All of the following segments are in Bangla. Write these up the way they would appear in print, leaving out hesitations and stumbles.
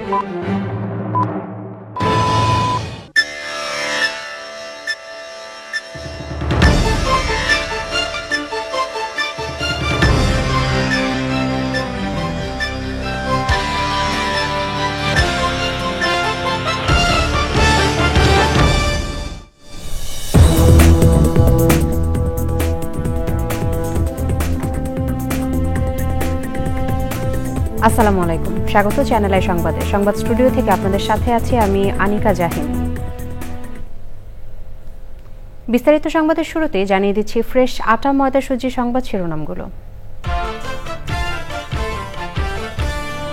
আসসালামু আলাইকুম, স্বাগত চ্যানেল আই সংবাদে। সংবাদ স্টুডিও থেকে আপনাদের সাথে আছি আমি আনিকা জাহিন। বিস্তারিত সংবাদের শুরুতে জানিয়ে দিচ্ছি ফ্রেশ আটা ময়দা সুজি সংবাদ শিরোনামগুলো।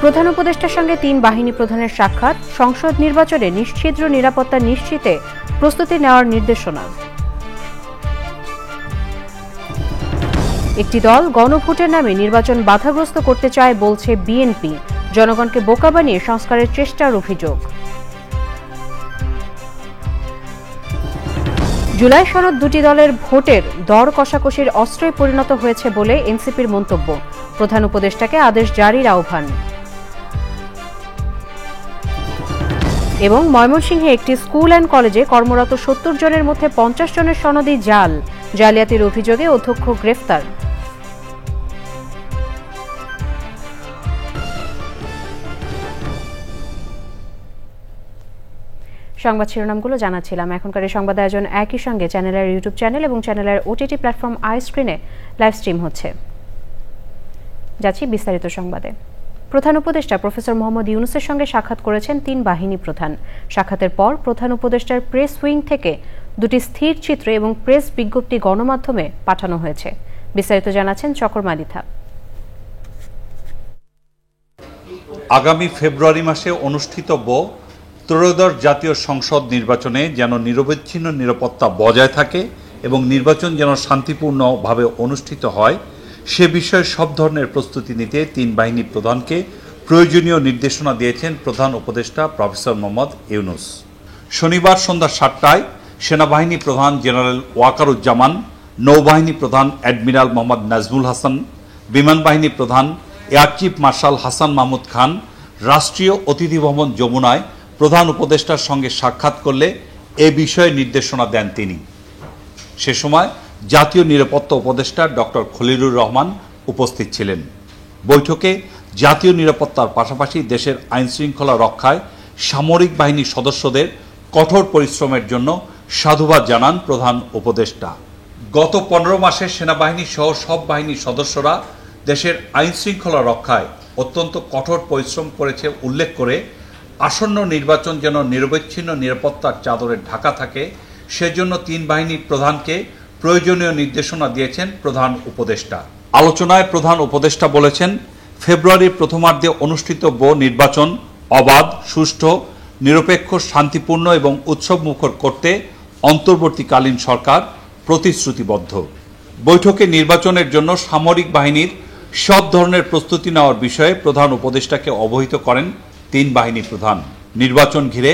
প্রধান উপদেষ্টার সঙ্গে 3 বাহিনী প্রধানের সাক্ষাৎ, সংসদ নির্বাচনে নিশ্ছিদ্র নিরাপত্তা নিশ্চিতে প্রস্তুতি নেওয়ার নির্দেশনা। একটি দল গণভোটের নামে নির্বাচন বাধাগ্রস্ত করতে চায় বলছে বিএনপি, জনগণকে বোকা বানিয়ে সংস্কারের চেষ্টার অভিযোগ। জুলাই সনদ দুটি দলের ভোটের দর কষাকষির অস্ত্রে পরিণত হয়েছে বলে এনসিপির মন্তব্য, প্রধান উপদেষ্টাকে আদেশ জারির আহ্বান। এবং ময়মনসিংহে একটি স্কুল অ্যান্ড কলেজে কর্মরত 70 জনের মধ্যে 50 জনের সনদই জাল, জালিয়াতির অভিযোগে অধ্যক্ষ গ্রেফতার। সংবাদ শিরোনামগুলো জানাচ্ছিলাম। এখনকার এই সংবাদ আয়োজন একই সঙ্গে চ্যানেলের ইউটিউব চ্যানেল এবং চ্যানেলের ওটিটি প্ল্যাটফর্ম আই স্ক্রিনে লাইভ স্ট্রিম হচ্ছে। যাচ্ছি বিস্তারিত সংবাদে। প্রধান উপদেষ্টা প্রফেসর মোহাম্মদ ইউনূসের সঙ্গে সাক্ষাৎ করেছেন 3 বাহিনী প্রধান। সাক্ষাতের পর প্রধান উপদেষ্টার প্রেস উইং থেকে 2টি স্থির চিত্র এবং প্রেস বিজ্ঞপ্তি গণমাধ্যমে পাঠানো হয়েছে। বিস্তারিত জানাচ্ছেন চকর মালিথা। আগামী ফেব্রুয়ারি মাসে অনুষ্ঠিতব্য ত্রয়োদশ জাতীয় সংসদ নির্বাচনে যেন নিরবচ্ছিন্ন নিরাপত্তা বজায় থাকে এবং নির্বাচন যেন শান্তিপূর্ণভাবে অনুষ্ঠিত হয় সে বিষয়ে সব ধরনের প্রস্তুতি নিতে 3 বাহিনী প্রধানকে প্রয়োজনীয় নির্দেশনা দিয়েছেন প্রধান উপদেষ্টা প্রফেসর মোহাম্মদ ইউনূস। শনিবার সন্ধ্যা 7টায় সেনাবাহিনী প্রধান জেনারেল ওয়াকারুজ্জামান, নৌবাহিনী প্রধান অ্যাডমিরাল মোহাম্মদ নাজমুল হাসান, বিমান বাহিনী প্রধান air chief marshal Hasan Mahmud Khan রাষ্ট্রীয় অতিথি ভবন যমুনায় প্রধান উপদেষ্টার সঙ্গে সাক্ষাৎ করলে এ বিষয়ে নির্দেশনা দেন তিনি। সে সময় জাতীয় নিরাপত্তা উপদেষ্টা ডক্টর খলিলুর রহমান উপস্থিত ছিলেন। বৈঠকে জাতীয় নিরাপত্তার পাশাপাশি দেশের আইনশৃঙ্খলা রক্ষায় সামরিক বাহিনীর সদস্যদের কঠোর পরিশ্রমের জন্য সাধুবাদ জানান প্রধান উপদেষ্টা। গত 15 মাসে সেনাবাহিনী সহ সব বাহিনীর সদস্যরা দেশের আইনশৃঙ্খলা রক্ষায় অত্যন্ত কঠোর পরিশ্রম করেছে উল্লেখ করে আসন্ন নির্বাচন যেন নিরবচ্ছিন্ন নিরাপত্তার চাদরে ঢাকা থাকে সেজন্য 3 বাহিনীর প্রধানকে প্রয়োজনীয় নির্দেশনা দিয়েছেন প্রধান উপদেষ্টা। আলোচনায় প্রধান উপদেষ্টা বলেছেন, ফেব্রুয়ারির প্রথমার্ধে অনুষ্ঠিতব্য নির্বাচন অবাধ, সুষ্ঠু, নিরপেক্ষ, শান্তিপূর্ণ এবং উৎসবমুখর করতে অন্তর্বর্তীকালীন সরকার প্রতিশ্রুতিবদ্ধ। বৈঠকে নির্বাচনের জন্য সামরিক বাহিনীর সব ধরনের প্রস্তুতি নেওয়ার বিষয়ে প্রধান উপদেষ্টাকে অবহিত করেন 3 বাহিনী প্রধান। নির্বাচন ঘিরে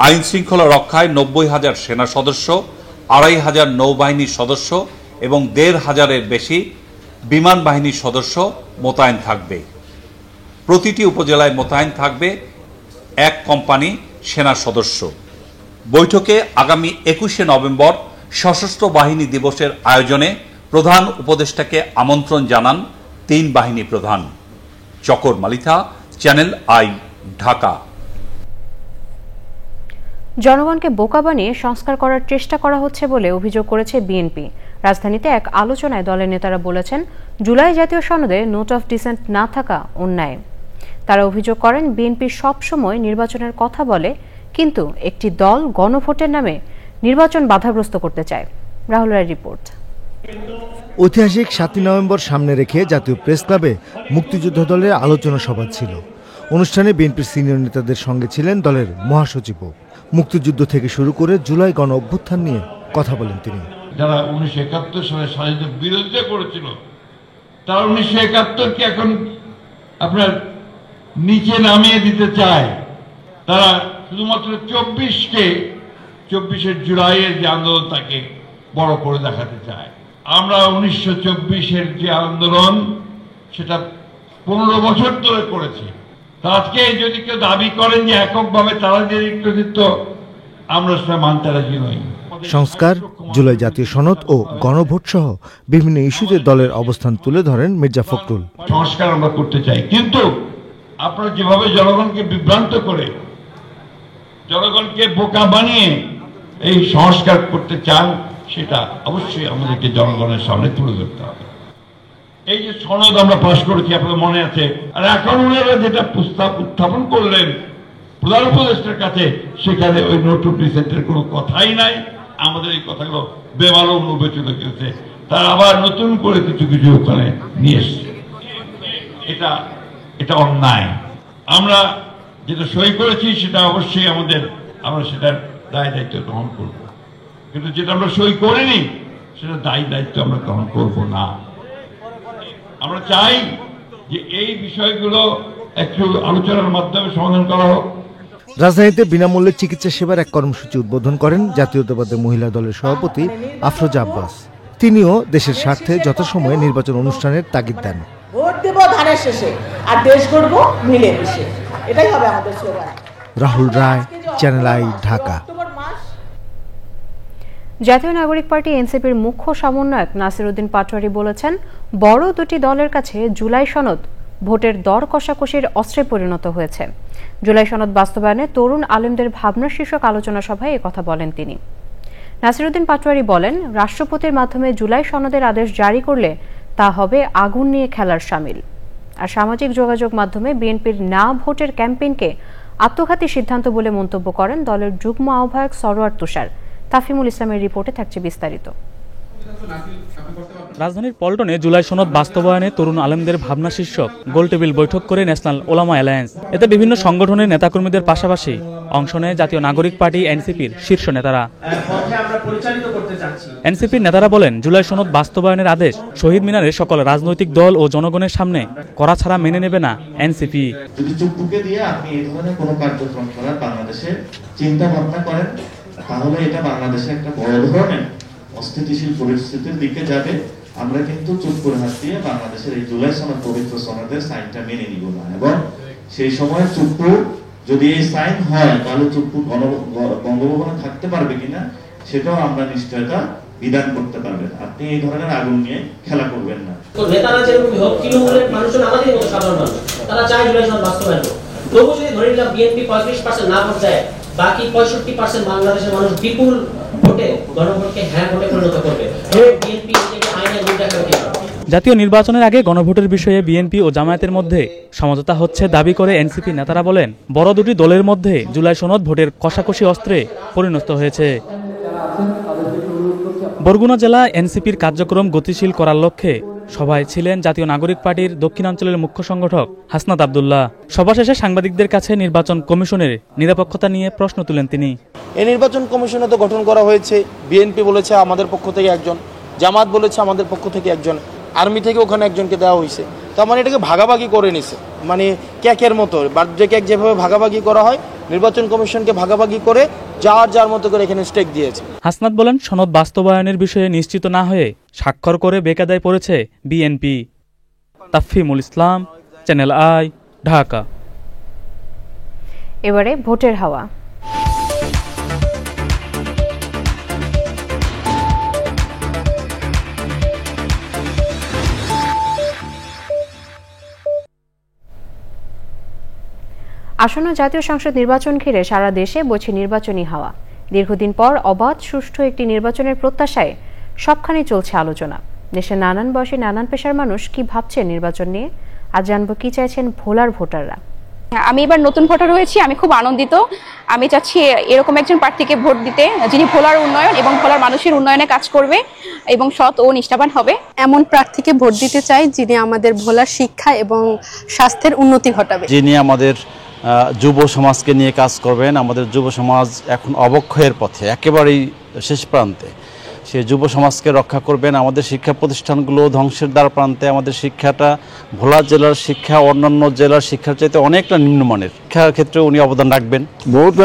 আইন শৃঙ্খলা রক্ষায় 90,000 সেনা সদস্য, 2,500 নৌবাহিনীর সদস্য এবং 1,500-এর বেশি বিমান বাহিনীর সদস্য মোতায়েন থাকবে। প্রতিটি উপজেলায় মোতায়েন থাকবে 1 কোম্পানি সেনা সদস্য। বৈঠকে আগামী 21শে নভেম্বর সশস্ত্র বাহিনী দিবসের আয়োজনে প্রধান উপদেষ্টাকে আমন্ত্রণ জানান 3 বাহিনী প্রধান। চকর মালিথা, চ্যানেল আই, ঢাকা। জনগণকে বোকা বানিয়ে সংস্কার করার চেষ্টা করা হচ্ছে বলে অভিযোগ করেছে বিএনপি। রাজধানীতে এক আলোচনায় দলের নেতারা বলেছেন, জুলাই জাতীয় সনদে নোট অফ ডিসেন্ট না থাকা অন্যায়। তারা অভিযোগ করেন, বিএনপি সবসময় নির্বাচনের কথা বলে, কিন্তু একটি দল গণভোটের নামে নির্বাচন বাধাগ্রস্ত করতে চায়। রাহুল রায় রিপোর্ট। ঐতিহাসিক 7 নভেম্বর সামনে রেখে জাতীয় প্রেস ক্লাবে মুক্তিযুদ্ধ দলের আলোচনা সভা ছিল। অনুষ্ঠানে বিএনপির সিনিয়র নেতাদের সঙ্গে ছিলেন দলের মহাসচিবও। মুক্তিযুদ্ধ থেকে শুরু করে জুলাই গণ অভ্যুত্থান নিয়ে কথা বলেন তিনি। যারা 1971 সালে স্বাধীনতার বিরোধিতা করেছিল তারা 1971-কে এখন আপনার নিচে নামিয়ে দিতে চায়। তারা শুধুমাত্র 24-এর জুলাইয়ের যে আন্দোলন তাকে বড় করে দেখাতে চায়। আমরা 1924-এর যে আন্দোলন সেটা 15 বছর ধরে করেছি। তা আজকে যদি কেউ দাবি করেন যে এককভাবে তারা যে কৃতিত্ব, আমরা সেটা মানতে রাজি নই। সংস্কার, জুলাই জাতীয় সনদ ও গণভোট সহ বিভিন্ন ইস্যুতে দলের অবস্থান তুলে ধরেন মির্জা ফখরুল। সংস্কার আমরা করতে চাই, কিন্তু আপনারা যেভাবে জনগণকে বিভ্রান্ত করে, জনগণকে বোকা বানিয়ে এই সংস্কার করতে চান, সেটা অবশ্যই আমাদেরকে জনগণের সামনে তুলে ধরতে হবে। এই যে সনদ আমরা পাশ করেছি, আপনাদের মনে আছে, আর এখন ওনারা যেটা প্রস্তাব উত্থাপন করলেন প্রধান উপদেষ্টার কাছে, সেখানে ওই নো টু ডিসেন্টের কোনো কথাই নাই। আমাদের এই কথাগুলো বেমালুম বিবেচিত করেছে, তারা আবার নতুন করে কিছু কিছু ওখানে নিয়ে এসছে। এটা অন্যায়। আমরা যেটা সই করেছি সেটা অবশ্যই আমরা সেটার দায় দায়িত্ব গ্রহণ করব, কিন্তু যেটা আমরা সই করিনি সেটা দায় দায়িত্ব আমরা গ্রহণ করব না। আমরা চাই যে এই বিষয়গুলো একটু আলোচনার মাধ্যমে সমাধান করা হোক। রাজধানীতে বিনামূল্যে চিকিৎসা সেবার এক কর্মসূচি উদ্বোধন করেন জাতীয়তাবাদী মহিলা দলের সভাপতি আফরোজা আব্বাস। তিনিও দেশের স্বার্থে যথাসময়ে নির্বাচন অনুষ্ঠানের তাগিদ দেন। ভোট দেব ধানের শেষে, আর দেশ গড়ব মিলেমিশে, এটাই হবে আমাদের slogan. Rahul Roy, channel I, Dhaka. Jatiya Nagorik party এনসিপির মুখ্য সমন্বয়ক নাসির উদ্দিন পাটোয়ারি বলেছেন, বড় দুটি দলের কাছে জুলাই সনদ ভোটের দর কষাকষির অস্ত্রে পরিণত হয়েছে। জুলাই সনদ বাস্তবায়নে তরুণ আলেমদের ভাবনা শীর্ষক আলোচনা সভায় একথা বলেন তিনি। নাসির উদ্দিন পাটোয়ারি বলেন, রাষ্ট্রপতির মাধ্যমে জুলাই সনদের আদেশ জারি করলে তা হবে আগুন নিয়ে খেলার শামিল। আর সামাজিক যোগাযোগ মাধ্যমে বিএনপির না ভোটের ক্যাম্পেইনকে আত্মঘাতী সিদ্ধান্ত বলে মন্তব্য করেন দলের যুগ্ম আহ্বায়ক সরোয়ার তুষার। তাফিমুল ইসলামের রিপোর্টে থাকছে বিস্তারিত। রাজধানীর পল্টনে জুলাই সনদ বাস্তবায়নে তরুণ আলেমদের ভাবনা শীর্ষক গোলটেবিল বৈঠক করে ন্যাশনাল ওলামা অ্যালায়েন্স। এতে বিভিন্ন সংগঠনের নেতাকর্মীদের পাশাপাশি অংশ নেয় জাতীয় নাগরিক পার্টি এনসিপির শীর্ষ নেতারা। এনসিপির নেতারা বলেন, জুলাই সনদ বাস্তবায়নের আদেশ শহীদ মিনারে সকল রাজনৈতিক দল ও জনগণের সামনে করা ছাড়া মেনে নেবে না এনসিপি। যদি চুক্তিকে দিয়ে আপনি এই ধরনের কোনো কার্যক্রম করার বাংলাদেশে চিন্তা ভাবনা করেন, তাহলে এটা বাংলাদেশে একটা বড় ধরনের অস্থিতিশীল পরিস্থিতির দিকে যাবে। আমরা কিন্তু চুপ করে হাত দিয়ে বাংলাদেশের এই জুলাই সনদ পবিত্র সনদের সাইনটা মেনে নিব না, এবং সেই সময় চুপ্পু যদি এই সাইন হয় তাহলে চুপ্পু বঙ্গভবনে থাকতে পারবে কিনা সেটাও আমরা নিশ্চয়তা বিধান করতে পারবেন। আপনি এই ধরনের আগুন নিয়ে খেলা করবেন না। তো নেতারা যেরকম হোক, তৃণমূলের মানুষজন আমাদের মতো সাধারণ মানুষ, তারা চায় জুলাই সনদ বাস্তবায়ন হোক। তবু যদি ধরে নিলাম বিএনপি 35% না ভোট দেয়, বাকি 65% বাংলাদেশের মানুষ বিপুল ভোটে গণভোটকে হ্যাঁ ভোটে পরিণত করবে। বিএনপি আইনের রূপ দেখাবে কিনা? জাতীয় নির্বাচনের আগে গণভোটের বিষয়ে বিএনপি ও জামায়াতের মধ্যে সমঝোতা হচ্ছে দাবি করে এনসিপি নেতারা বলেন, বড় দুটি দলের মধ্যে জুলাই সনদ ভোটের কষাকষি অস্ত্রে পরিণত হয়েছে। বরগুনা জেলা এনসিপির কার্যক্রম গতিশীল করার লক্ষ্যে সভায় ছিলেন জাতীয় নাগরিক পার্টির দক্ষিণাঞ্চলের মুখ্য সংগঠক হাসনাত আব্দুল্লাহ। সভা শেষে সাংবাদিকদের কাছে নির্বাচন কমিশনের নিরপেক্ষতা নিয়ে প্রশ্ন তুলেন তিনি। এই নির্বাচন কমিশনে তো গঠন করা হয়েছে, বিএনপি বলেছে আমাদের পক্ষ থেকে একজন, জামাত বলেছে আমাদের পক্ষ থেকে একজন, আর্মি থেকে ওখানে একজনকে দেওয়া হয়েছে। তার মানে এটাকে ভাগাভাগি করে নিছে, মানে কেকের মতো বার্থডে কেক যেভাবে ভাগাভাগি করা হয়, নির্বাচন কমিশনকে ভাগাভাগি করে যার যার মতো করে এখানে স্টেক দিয়েছে। হাসনাত বলেন, সনদ বাস্তবায়নের বিষয়ে নিশ্চিত না হয়ে স্বাক্ষর করে বেকায়দায় পড়েছে BNP. Tafimul Islam, channel I, Dhaka. এবারে ভোটের হাওয়া। আসন্ন জাতীয় সংসদ নির্বাচন ঘিরে সারা দেশে বইছে নির্বাচনী হাওয়া। দীর্ঘদিন পর অবাধ সুষ্ঠু একটি নির্বাচনের প্রত্যাশায় সবখানে চলছে আলোচনা। দেশের নানান বয়সী নানান পেশার মানুষ কি ভাবছেন নির্বাচন নিয়ে, আজ জানবো কি চাইছেন ভোলার ভোটাররা। আমি এবার নতুন ভোটার হয়েছি, আমি খুব আনন্দিত। আমি চাচ্ছি এরকম একজন প্রার্থীকে ভোট দিতে যিনি ভোলার উন্নয়ন এবং ভোলার মানুষের উন্নয়নে কাজ করবে এবং সৎ ও নিষ্ঠাবান হবে। এমন প্রার্থীকে ভোট দিতে চাই যিনি আমাদের ভোলার শিক্ষা এবং স্বাস্থ্যের উন্নতি ঘটাবে, যিনি আমাদের যুব সমাজকে নিয়ে কাজ করবেন। আমাদের যুব সমাজ এখন অবক্ষয়ের পথে, একেবারেই শেষ প্রান্তে। সেই যুব সমাজকে রক্ষা করবেন। আমাদের শিক্ষা প্রতিষ্ঠানগুলো ধ্বংসের দ্বার প্রান্তে। আমাদের শিক্ষাটা ভোলা জেলার শিক্ষা অন্যান্য জেলার শিক্ষার চাইতে অনেকটা নিম্নমানের। শিক্ষার ক্ষেত্রে উনি অবদান রাখবেন। বহুত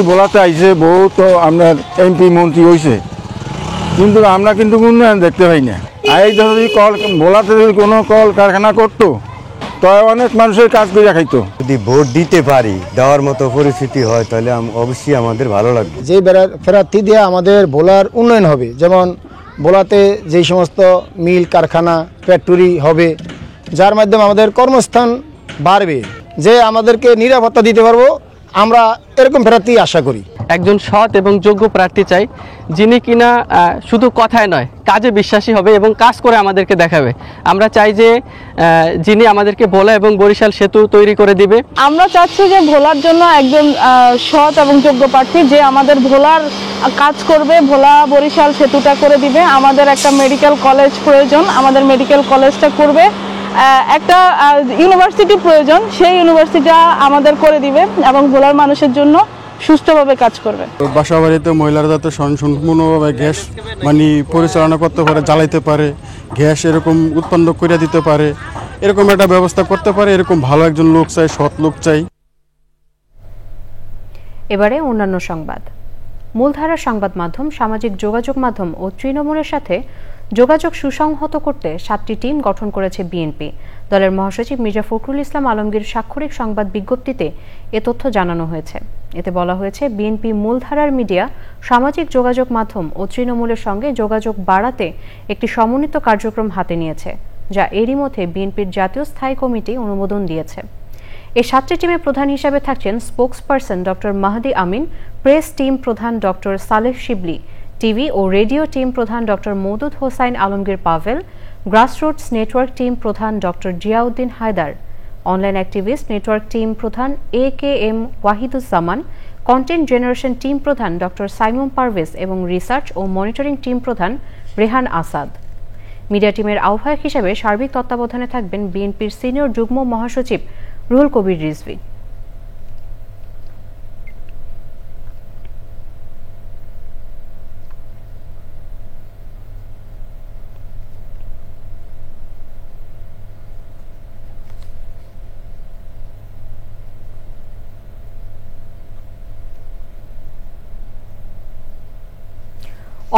ভোলাতে আইসে, বহুত আপনার এমপি মন্ত্রী হয়েছে, কিন্তু আমরা কিন্তু উন্নয়ন দেখতে পাই না। এই যদি ভোলাতে যদি কোনো কল কারখানা করতো তো অনেক মানুষের কাজ করে খাইতো। যদি ভোট দিতে পারি, দেওয়ার মতো পরিস্থিতি হয়, তাহলে অবশ্যই আমাদের ভালো লাগবে। যে প্রার্থী দিয়ে আমাদের ভোলার উন্নয়ন হবে, যেমন ভোলাতে যেই সমস্ত মিল কারখানা ফ্যাক্টরি হবে, যার মাধ্যমে আমাদের কর্মস্থান বাড়বে, যে আমাদেরকে নিরাপত্তা দিতে পারবো, আমরা এরকম প্রার্থী আশা করি। একজন সৎ এবং যোগ্য প্রার্থী চাই, যিনি কিনা শুধু কথায় নয় কাজে বিশ্বাসী হবে এবং কাজ করে আমাদেরকে দেখাবে। আমরা চাই যে যিনি আমাদেরকে ভোলা এবং বরিশাল সেতু তৈরি করে দিবে। আমরা চাচ্ছি যে ভোলার জন্য একজন সৎ এবং যোগ্য প্রার্থী, যে আমাদের ভোলার কাজ করবে, ভোলা বরিশাল সেতুটা করে দিবে। আমাদের একটা মেডিকেল কলেজ প্রয়োজন, আমাদের মেডিকেল কলেজটা করবে। একটা ইউনিভার্সিটি প্রয়োজন, সেই ইউনিভার্সিটিটা আমাদের করে দিবে এবং ভোলার মানুষের জন্য সুষ্ঠুভাবে কাজ করবে। বাসা বাড়িতে মহিলারা যাতে সম্পূর্ণভাবে গ্যাস পরিচালনা করতে পারে, জ্বালাইতে পারে, গ্যাস এরকম উৎপন্ন করে দিতে পারে, এরকম একটা ব্যবস্থা করতে পারে, এরকম ভালো একজন লোক চাই, সৎ লোক চাই। এবারে অন্যান্য সংবাদ। মূলধারার সংবাদ মাধ্যম, সামাজিক যোগাযোগ মাধ্যম ও তৃণমূলের সাথে যোগাযোগ সুসংহত করতে 7টি টিম গঠন করেছে বিএনপি। দলের মহাসচিব মির্জা ফখরুল ইসলাম আলমগীর স্বাক্ষরিক সংবাদ বিজ্ঞপ্তিতে এ তথ্য জানানো হয়েছে। এতে বলা হয়েছে, বিএনপি মূলধারার মিডিয়া, সামাজিক যোগাযোগ মাধ্যম ও তৃণমূলের সঙ্গে যোগাযোগ বাড়াতে একটি সমন্বিত কার্যক্রম হাতে নিয়েছে, যা এরই মধ্যে বিএনপির জাতীয় স্থায়ী কমিটি অনুমোদন দিয়েছে। এই 7টি টিমের প্রধান হিসাবে থাকছেন spokesperson doctor Mahdi Amin, press team প্রধান ডক্টর সালেহ শিবলি, টিভি ও রেডিও টিম প্রধান doctor Moudud Hossain Alamgir Pavel, grassroots network team প্রধান doctor Ziauddin Haider, online activist network team প্রধান AKM Wahiduzzaman, content generation team প্রধান ডক্টর সাইমুম পারভেজ এবং রিসার্চ ও মনিটরিং টিম প্রধান রেহান আসাদ। মিডিয়া টিমের আহ্বায়ক হিসেবে সার্বিক তত্ত্বাবধানে থাকবেন বিএনপির সিনিয়র যুগ্ম মহাসচিব রুহুল কবির রিজভী।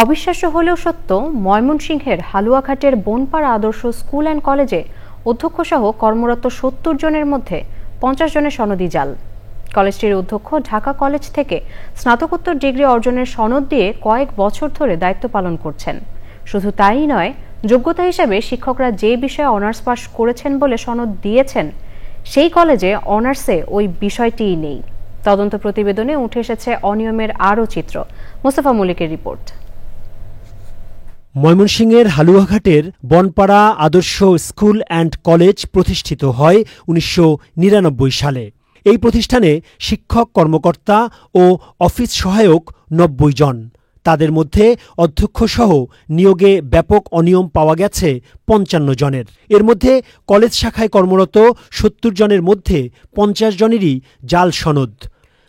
অবিশ্বাস্য হলেও সত্য, ময়মনসিংহের হালুয়াঘাটের বনপাড়া আদর্শ স্কুল অ্যান্ড কলেজে অধ্যক্ষসহ কর্মরত 70 জনের মধ্যে 50 জনের সনদি জাল। কলেজটির অধ্যক্ষ ঢাকা কলেজ থেকে স্নাতকোত্তর ডিগ্রি অর্জনের সনদ দিয়ে কয়েক বছর ধরে দায়িত্ব পালন করছেন। শুধু তাই নয়, যোগ্যতা হিসেবে শিক্ষকরা যে বিষয়ে অনার্স পাস করেছেন বলে সনদ দিয়েছেন, সেই কলেজে অনার্সে ওই বিষয়টিই নেই। তদন্ত প্রতিবেদনে উঠে এসেছে অনিয়মের আরও চিত্র। মোস্তফা মল্লিকের রিপোর্ট। ময়মনসিংহের হালুয়াঘাটের বনপাড়া আদর্শ স্কুল অ্যান্ড কলেজ প্রতিষ্ঠিত হয় 1999 সালে। এই প্রতিষ্ঠানে শিক্ষক, কর্মকর্তা ও অফিস সহায়ক 90 জন। তাদের মধ্যে অধ্যক্ষসহ নিয়োগে ব্যাপক অনিয়ম পাওয়া গেছে 55 জনের। এর মধ্যে কলেজ শাখায় কর্মরত 70 জনের মধ্যে 50 জনেরই জাল সনদ।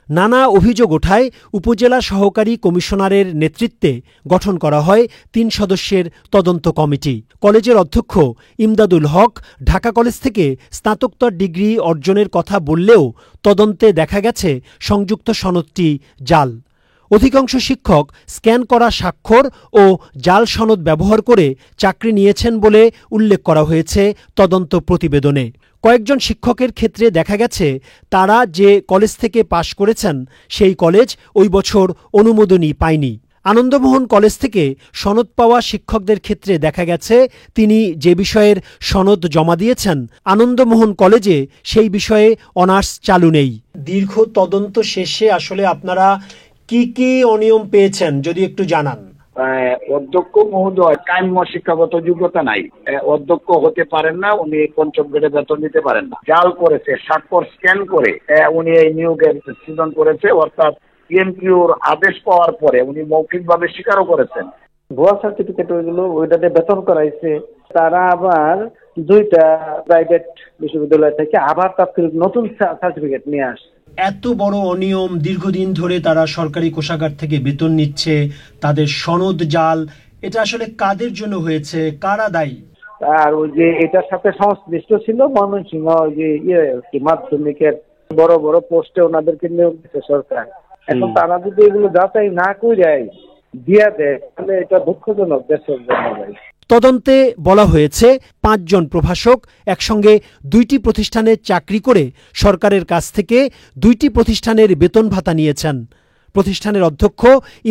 নানা অভিযোগ ওঠায় উপজেলা সহকারী কমিশনারের নেতৃত্বে গঠন করা হয় 3 সদস্যের তদন্ত কমিটি। কলেজের অধ্যক্ষ ইমদাদুল হক ঢাকা কলেজ থেকে স্নাতকোত্তর ডিগ্রি অর্জনের কথা বললেও তদন্তে দেখা গেছে সংযুক্ত সনদটি জাল। অধিকাংশ শিক্ষক স্ক্যান করা স্বাক্ষর ও জাল সনদ ব্যবহার করে চাকরি নিয়েছেন বলে উল্লেখ করা হয়েছে তদন্ত প্রতিবেদনে। কয়েকজন শিক্ষকের ক্ষেত্রে দেখা গেছে তারা যে কলেজ থেকে পাশ করেছেন সেই কলেজ ওই বছর অনুমোদনই পায়নি। আনন্দমোহন কলেজ থেকে সনদ পাওয়া শিক্ষকদের ক্ষেত্রে দেখা গেছে তিনি যে বিষয়ের সনদ জমা দিয়েছেন আনন্দমোহন কলেজে সেই বিষয়ে অনার্স চালু নেই। দীর্ঘ তদন্ত শেষে আসলে আপনারা কি কি অনিয়ম পেয়েছেন যদি একটু জানান। অধ্যক্ষ মহোদয় কাম্য শিক্ষাগত যোগ্যতা নাই, অধ্যক্ষ হতে পারেন না, উনি পঞ্চম গ্রেডে বেতন নিতে পারেন না। জাল করেছে, স্বাক্ষর স্ক্যান করে উনি এই নিয়োগের সৃজন করেছে, অর্থাৎ বিএনপির আদেশ পাওয়ার পরে উনি মৌখিকভাবে স্বীকারও করেছেন। ভুয়া সার্টিফিকেট ওইটাতে বেতন করাইছে। তারা আবার 2টা প্রাইভেট বিশ্ববিদ্যালয় থেকে আবার তাৎক্ষণিক নতুন সার্টিফিকেট নিয়ে আসছে। এত বড় অনিয়ম, দীর্ঘদিন ধরে তারা সরকারি কোষাগার থেকে বেতন নিচ্ছে, তাদের সনদ জাল, এটা আসলে কাদের জন্য হয়েছে, কারা দায়ী? আর ওই যে এটার সাথে সংশ্লিষ্ট ছিল ময়মনসিংহ ওই যে মাধ্যমিকের বড় বড় পোস্টে ওনাদেরকে নিয়োগ দিচ্ছে সরকার। এখন তারা যদি এগুলো যাচাই না করে দিয়া দেয় তাহলে এটা দুঃখজনক দেশের জন্য। তদন্তে বলা হয়েছে 5 জন প্রভাষক একসঙ্গে 2টি প্রতিষ্ঠানে চাকরি করে সরকারের কাছ থেকে 2টি প্রতিষ্ঠানের বেতন ভাতা নিয়েছেন। প্রতিষ্ঠানের অধ্যক্ষ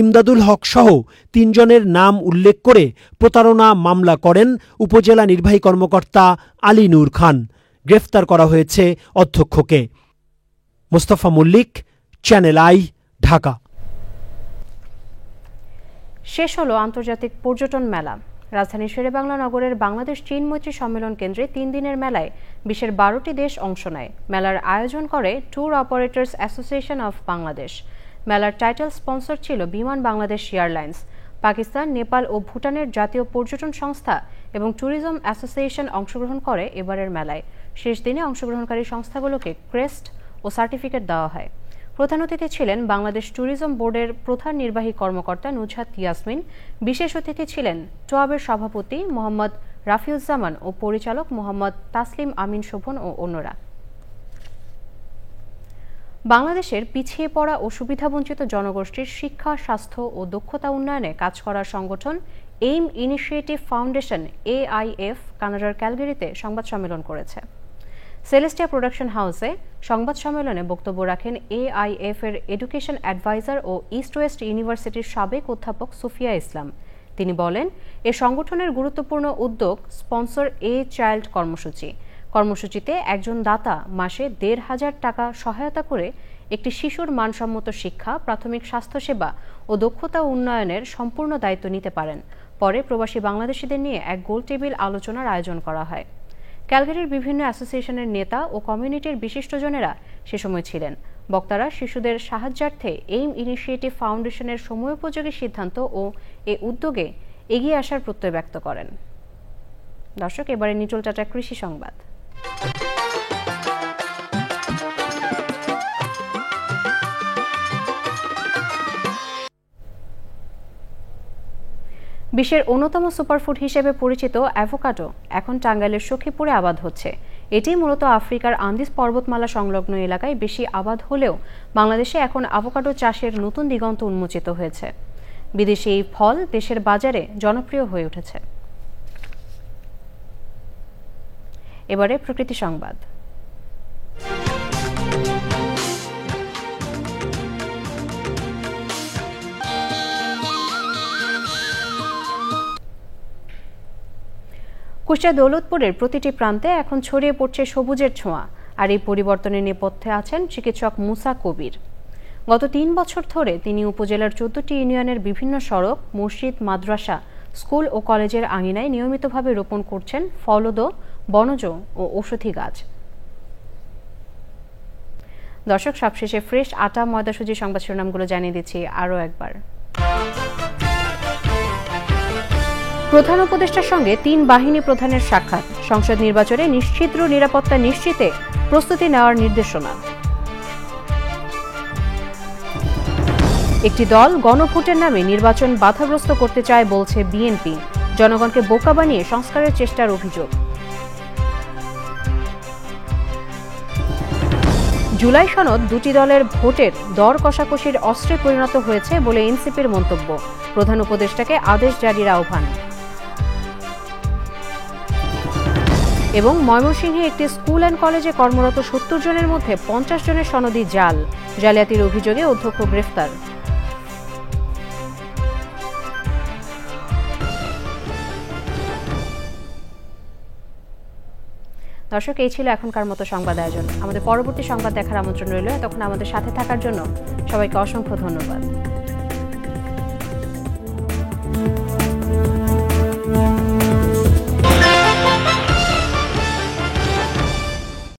ইমদাদুল হক সহ 3 জনের নাম উল্লেখ করে প্রতারণা মামলা করেন উপজেলা নির্বাহী কর্মকর্তা আলী নূর খান। গ্রেফতার করা হয়েছে অধ্যক্ষকে। Mostafa Mallik, channel I, Dhaka. শেষ হলো আন্তর্জাতিক পর্যটন মেলা। রাজধানীর শেরেবাংলা নগরের বাংলাদেশ চীন মৈত্রী সম্মেলন কেন্দ্রে 3 দিনের মেলায় বিশ্বের 12টি দেশ অংশ নেয়। মেলার আয়োজন করে tour operators association of Bangladesh. মেলার টাইটেল স্পন্সর ছিল বিমান বাংলাদেশ এয়ারলাইন্স। পাকিস্তান, নেপাল ও ভুটানের জাতীয় পর্যটন সংস্থা এবং ট্যুরিজম অ্যাসোসিয়েশন অংশগ্রহণ করে এবারের মেলায়। শেষ দিনে অংশগ্রহণকারী সংস্থাগুলোকে ক্রেস্ট ও সার্টিফিকেট দেওয়া হয়। প্রধান অতিথি ছিলেন বাংলাদেশ ট্যুরিজম বোর্ডের প্রধান নির্বাহী কর্মকর্তা নুজহাত ইয়াসমিন। বিশেষ অতিথি ছিলেন টোয়াবের সভাপতি মোহাম্মদ রাফিউজ্জামান ও পরিচালক মোহাম্মদ তাসলিম আমিন শোভন ও অন্যরা। বাংলাদেশের পিছিয়ে পড়া ও সুবিধাবঞ্চিত জনগোষ্ঠীর শিক্ষা, স্বাস্থ্য ও দক্ষতা উন্নয়নে কাজ করার সংগঠন এইম ইনিশিয়েটিভ ফাউন্ডেশন AIF কানাডার ক্যালগারিতে সংবাদ সম্মেলন করেছে। সেলেস্টিয়া প্রোডাকশন হাউসে সংবাদ সম্মেলনে বক্তব্য রাখেন AIF এর এডুকেশন অ্যাডভাইজার ও ইস্ট ওয়েস্ট ইউনিভার্সিটির সাবেক অধ্যাপক সুফিয়া ইসলাম। তিনি বলেন, এ সংগঠনের গুরুত্বপূর্ণ উদ্যোগ স্পন্সর এ চাইল্ড কর্মসূচি। কর্মসূচিতে একজন দাতা মাসে 1,500 টাকা সহায়তা করে একটি শিশুর মানসম্মত শিক্ষা, প্রাথমিক স্বাস্থ্যসেবা ও দক্ষতা উন্নয়নের সম্পূর্ণ দায়িত্ব নিতে পারেন। পরে প্রবাসী বাংলাদেশিদের নিয়ে এক গোলটেবিল আলোচনার আয়োজন করা হয়। ক্যালগারির বিভিন্ন অ্যাসোসিয়েশনের নেতা ও কমিউনিটির বিশিষ্টজনেরা সে সময় ছিলেন। বক্তারা শিশুদের সাহায্যার্থে এইম ইনিশিয়েটিভ ফাউন্ডেশনের সময়োপযোগী সিদ্ধান্ত ও এ উদ্যোগে এগিয়ে আসার প্রত্যয় ব্যক্ত করেন। দর্শক, এবারে নিটল টাটা কৃষি সংবাদ। বিশ্বের অন্যতম সুপারফুড হিসেবে পরিচিত অ্যাভোকাডো এখন টাঙ্গাইলের সখীপুরে আবাদ হচ্ছে। এটি মূলত আফ্রিকার আন্দিজ পর্বতমালা সংলগ্ন এলাকায় বেশি আবাদ হলেও বাংলাদেশে এখন অ্যাভোকাডো চাষের নতুন দিগন্ত উন্মোচিত হয়েছে। বিদেশি এই ফল দেশের বাজারে জনপ্রিয় হয়ে উঠেছে। এবারে প্রকৃতি সংবাদ। কুষ্টিয়া দৌলতপুরের প্রতিটি প্রান্তে এখন ছড়িয়ে পড়ছে সবুজের ছোঁয়া। আর এই পরিবর্তনের নেপথ্যে আছেন চিকিৎসক মুসা কবির। গত 3 বছর ধরে তিনি উপজেলার 14টি ইউনিয়নের বিভিন্ন সড়ক, মসজিদ, মাদ্রাসা, স্কুল ও কলেজের আঙিনায় নিয়মিতভাবে রোপণ করছেন ফলদ, বনজ ও ঔষধি গাছ। দর্শক, সবশেষে ফ্রেশ আটা, ময়দা, সুজি সংবাদ শিরোনামগুলো জানিয়ে দিচ্ছি আরও একবার। প্রধান উপদেষ্টার সঙ্গে 3 বাহিনী প্রধানের সাক্ষাৎ। সংসদ নির্বাচনে নিশ্চিদ্র নিরাপত্তা নিশ্চিতে প্রস্তুতি নেওয়ার নির্দেশনা। একটি দল গণভোটের নামে নির্বাচন বাধাগ্রস্ত করতে চায় বলছে বিএনপি। জনগণকে বোকা বানিয়ে সংস্কারের চেষ্টার অভিযোগ। জুলাই সনদ 2টি দলের ভোটের দর কষাকষির অস্ত্রে পরিণত হয়েছে বলে এনসিপির মন্তব্য। প্রধান উপদেষ্টাকে আদেশ জারির আহ্বান। এবং ময়মনসিংহে একটি স্কুল অ্যান্ড কলেজে কর্মরত 70 জনের মধ্যে 50 জনের সনদি জাল। জালিয়াতির অভিযোগে অধ্যক্ষ গ্রেফতার। দর্শক, এই ছিল এখনকার মতো সংবাদ আয়োজন। আমাদের পরবর্তী সংবাদ দেখার আমন্ত্রণ রইল। তখন আমাদের সাথে থাকার জন্য সবাইকে অসংখ্য ধন্যবাদ।